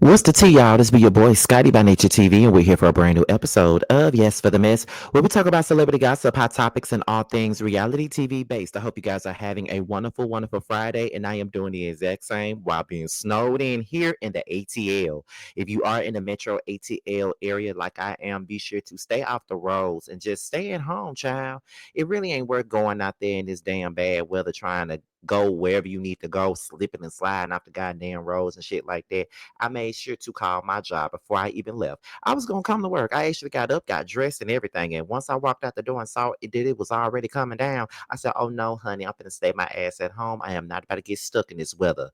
What's the tea, y'all? This be your boy Scotty by Nature TV, and we're here for a brand new episode of Yes for the Mess, where we talk about celebrity gossip, hot topics, and all things reality TV based. I hope you guys are having a wonderful, wonderful Friday, and I am doing the exact same while being snowed in here in the ATL. If you are in the Metro ATL area like I am, be sure to stay off the roads and just stay at home, child. It really ain't worth going out there in this damn bad weather trying to go wherever you need to go, slipping and sliding off the goddamn roads and shit like that. I made sure to call my job before I even left. I was gonna come to work. I actually got up, got dressed, and everything. And once I walked out the door and saw it was already coming down, I said, "Oh no, honey, I'm gonna stay my ass at home. I am not about to get stuck in this weather.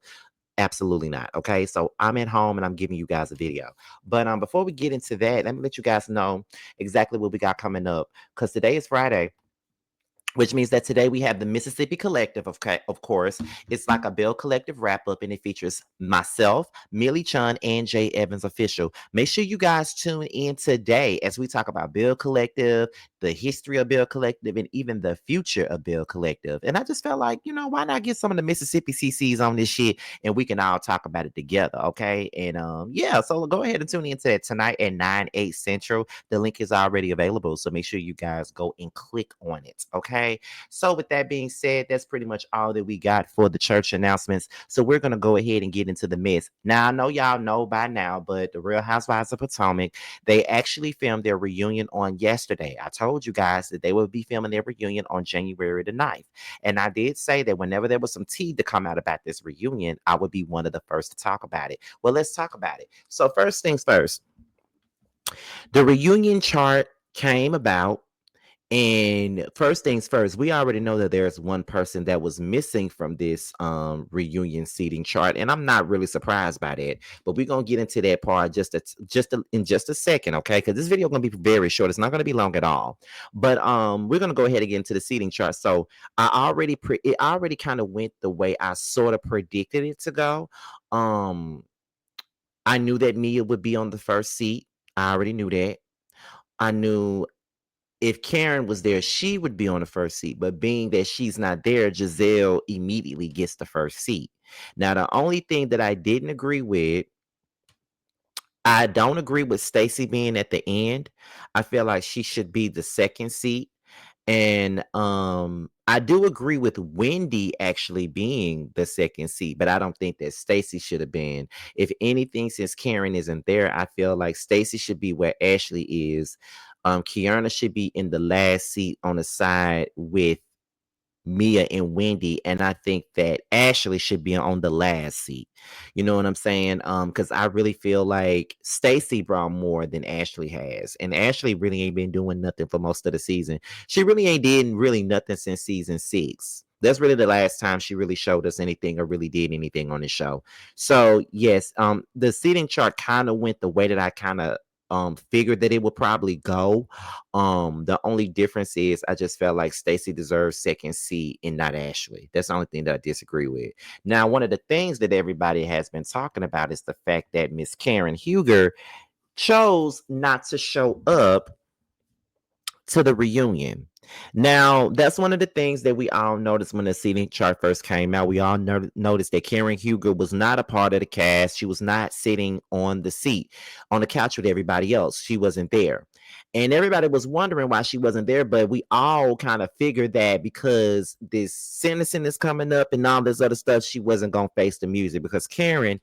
Absolutely not." Okay, so I'm at home and I'm giving you guys a video. But before we get into that, let me let you guys know exactly what we got coming up because today is Friday, which means that today we have the Mississippi Collective, of course. It's like a Bill Collective wrap up, and it features myself, Millie Chun, and Jay Evans Official. Make sure you guys tune in today as we talk about Bill Collective, the history of Bill Collective, and even the future of Bill Collective. And I just felt like, why not get some of the Mississippi CCs on this shit and we can all talk about it together, okay? And yeah, so go ahead and tune into that tonight at 9, 8 Central. The link is already available, so make sure you guys go and click on it, okay? So with that being said, that's pretty much all that we got for the church announcements. So we're going to go ahead and get into the mess. Now, I know y'all know by now, but the Real Housewives of Potomac, they actually filmed their reunion on yesterday. I told you guys that they would be filming their reunion on January the 9th. And I did say that whenever there was some tea to come out about this reunion, I would be one of the first to talk about it. Well, let's talk about it. So first things first, the reunion chart came about. And first things first, we already know that there's one person that was missing from this reunion seating chart, and I'm not really surprised by that. But we're gonna get into that part in just a second, okay? Because this video is gonna be very short. It's not gonna be long at all. But we're gonna go ahead and get into the seating chart. So it already kind of went the way I sort of predicted it to go. Um, I knew that Mia would be on the first seat. I already knew that. I knew if Karen was there, she would be on the first seat. But being that she's not there, Giselle immediately gets the first seat. Now, the only thing that I don't agree with Stacey being at the end. I feel like she should be the second seat. And I do agree with Wendy actually being the second seat, but I don't think that Stacey should have been. If anything, since Karen isn't there, I feel like Stacey should be where Ashley is. Kiearna should be in the last seat on the side with Mia and Wendy, and I think that Ashley should be on the last seat. You know what I'm saying? Because I really feel like Stacey brought more than Ashley has, and Ashley really ain't been doing nothing for most of the season. She really ain't did really nothing since season 6. That's really the last time she really showed us anything or really did anything on the show. So yes, the seating chart kind of went the way that I kind of figured that it would probably go. The only difference is I just felt like Stacey deserves second seat and not Ashley. That's the only thing that I disagree with. Now, one of the things that everybody has been talking about is the fact that Miss Karen Huger chose not to show up to the reunion. Now, that's one of the things that we all noticed when the seating chart first came out. We all noticed that Karen Huger was not a part of the cast. She was not sitting on the seat, on the couch with everybody else. She wasn't there. And everybody was wondering why she wasn't there, but we all kind of figured that because this sentencing is coming up and all this other stuff, she wasn't going to face the music because Karen,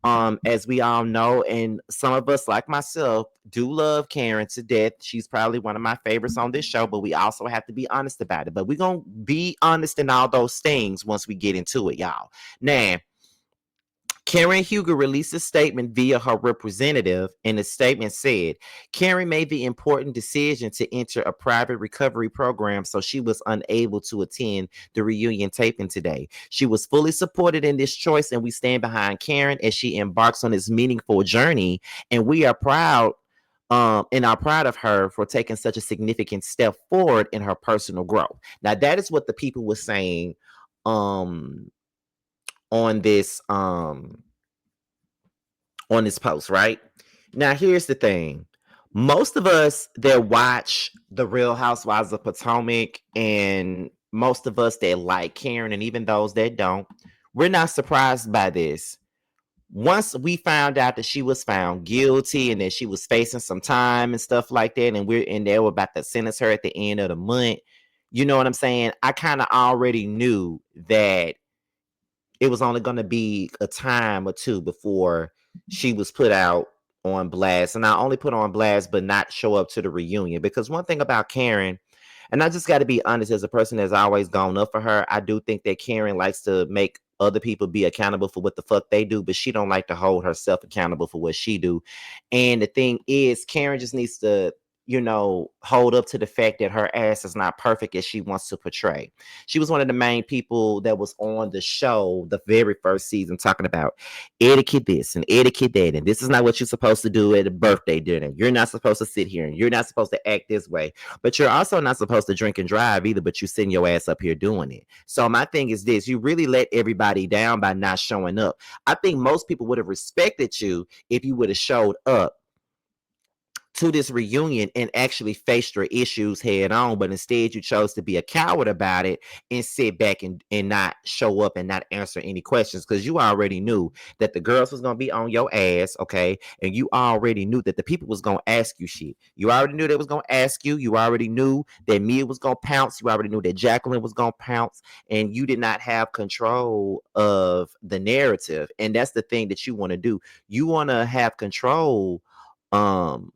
as we all know, and some of us like myself do love Karen to death. She's probably one of my favorites on this show, but we also have to be honest about it. But we're gonna be honest in all those things once we get into it, y'all. Now, Karen Huger released a statement via her representative, and the statement said, Karen made the important decision to enter a private recovery program, so she was unable to attend the reunion taping today. She was fully supported in this choice, and we stand behind Karen as she embarks on this meaningful journey, and we are proud. And are proud of her for taking such a significant step forward in her personal growth. Now, that is what the people were saying um, on this post, right? Now, here's the thing. Most of us that watch The Real Housewives of Potomac and most of us that like Karen and even those that don't, we're not surprised by this. once we found out that she was found guilty and that she was facing some time and stuff like that, and they were about to sentence her at the end of the month, you know what I'm saying? I kind of already knew that it was only going to be a time or two before she was put out on blast. And not only put on blast, but not show up to the reunion. Because one thing about Karen, and I just got to be honest, as a person that's always gone up for her, I do think that Karen likes to make other people be accountable for what the fuck they do, but she don't like to hold herself accountable for what she do. And the thing is, Karen just needs to, hold up to the fact that her ass is not perfect as she wants to portray. She was one of the main people that was on the show the very first season talking about etiquette this and etiquette that, and this is not what you're supposed to do at a birthday dinner. You're not supposed to sit here and you're not supposed to act this way, but you're also not supposed to drink and drive either, but you sitting your ass up here doing it. So my thing is this: you really let everybody down by not showing up. I think most people would have respected you if you would have showed up to this reunion and actually faced your issues head on, but instead you chose to be a coward about it and sit back and not show up and not answer any questions, because you already knew that the girls was going to be on your ass, okay? And you already knew that the people was going to ask you shit. You already knew they was going to ask you. You already knew that Mia was going to pounce. You already knew that Jacqueline was going to pounce, and you did not have control of the narrative. And that's the thing that you want to do. You want to have control um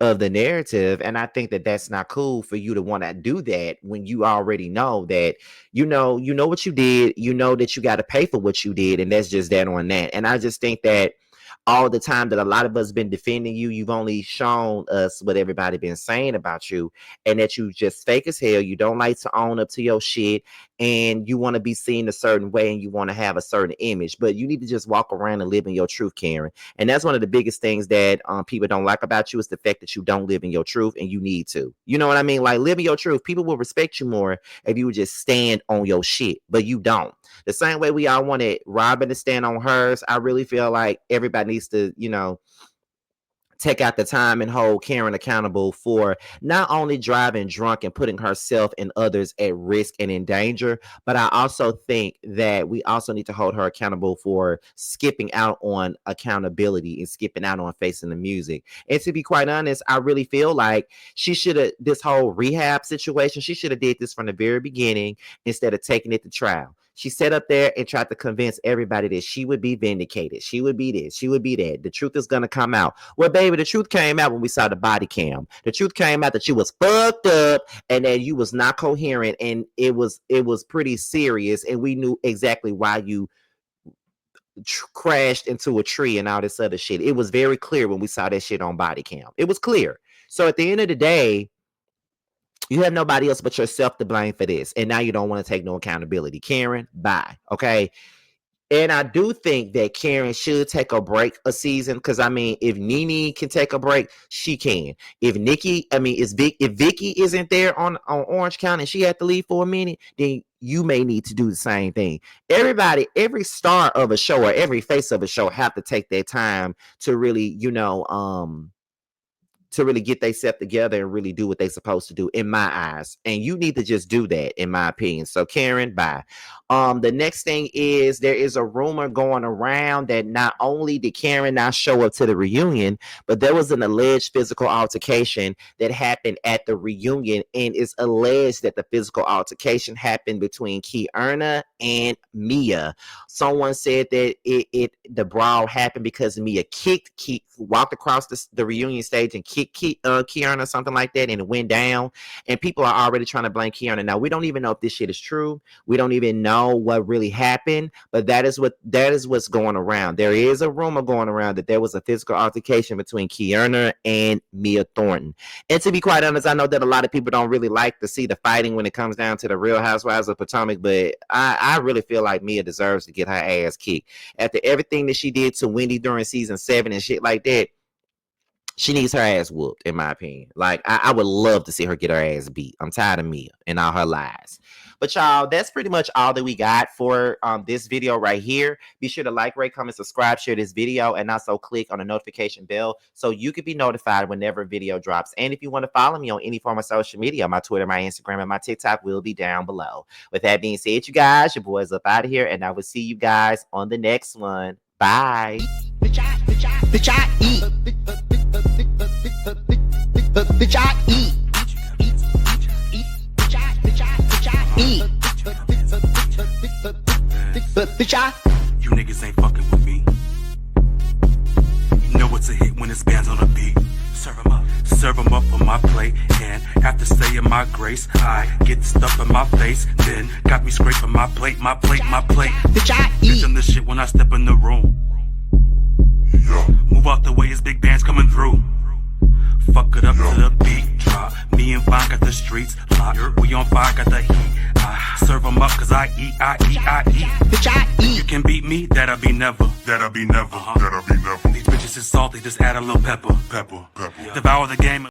of the narrative, and I think that that's not cool for you to want to do that when you already know that you know what you did, you know that you got to pay for what you did, and that's just that on that. And I just think that all the time that a lot of us been defending you, you've only shown us what everybody been saying about you, and that you just fake as hell. You don't like to own up to your shit, and you want to be seen a certain way, and you want to have a certain image, but you need to just walk around and live in your truth, Karen. And that's one of the biggest things that people don't like about you, is the fact that you don't live in your truth, and you need to. You know what I mean? Like, live in your truth. People will respect you more if you would just stand on your shit, but you don't. The same way we all wanted Robin to stand on hers, I really feel like everybody needs to, take out the time and hold Karen accountable for not only driving drunk and putting herself and others at risk and in danger, but I also think that we also need to hold her accountable for skipping out on accountability and skipping out on facing the music. And to be quite honest, I really feel like she should have, this whole rehab situation, she should have did this from the very beginning instead of taking it to trial. She sat up there and tried to convince everybody that she would be vindicated. She would be this. She would be that. The truth is going to come out. Well, baby, the truth came out when we saw the body cam. The truth came out that you was fucked up and that you was not coherent, and it was pretty serious, and we knew exactly why you crashed into a tree and all this other shit. It was very clear when we saw that shit on body cam. It was clear. So at the end of the day, you have nobody else but yourself to blame for this. And now you don't want to take no accountability. Karen, bye. Okay. And I do think that Karen should take a break a season, because I mean, if Nene can take a break, she can. If if Vicky isn't there on Orange County and she had to leave for a minute, then you may need to do the same thing. Everybody, every star of a show or every face of a show have to take their time to really, to really get themselves together and really do what they're supposed to do, in my eyes. And you need to just do that, in my opinion. So Karen, bye. The next thing is, there is a rumor going around that not only did Karen not show up to the reunion, but there was an alleged physical altercation that happened at the reunion, and it's alleged that the physical altercation happened between Kiearna and Mia. Someone said that the brawl happened because Mia walked across the reunion stage and kicked Kiearna or something like that, and it went down. And people are already trying to blame Kiearna. Now, we don't even know if this shit is true. We don't even know what really happened, but that is what's going around. There is a rumor going around that there was a physical altercation between Kiearna and Mia Thornton. And to be quite honest, I know that a lot of people don't really like to see the fighting when it comes down to the Real Housewives of Potomac, but I really feel like Mia deserves to get her ass kicked after everything that she did to Wendy during season 7 and shit like that. She needs her ass whooped, in my opinion. Like, I would love to see her get her ass beat. I'm tired of Mia and all her lies. But y'all, that's pretty much all that we got for this video right here. Be sure to like, rate, comment, subscribe, share this video, and also click on the notification bell so you can be notified whenever a video drops. And if you want to follow me on any form of social media, my Twitter, my Instagram, and my TikTok will be down below. With that being said, you guys, your boy's up out of here, and I will see you guys on the next one. Bye. Bitch, I eat. Bitch, I eat. Bitch, I. You niggas ain't fucking with me. You know it's a hit when it's bands on the beat. Serve 'em up on my plate. And after saying my grace, I get the stuff in my face. Then got me scraping my plate. Bitch, I eat. Bitch, I'm the shit when I step in the room. Move out the way, it's big bands coming through. Fuck it up to the beat drop. Me and Vine got the streets locked. We on fire, got the heat. I serve 'em up cause I eat. Bitch, I eat. You can beat me, that'll be never. These bitches is salty, just add a little pepper. Devour the game.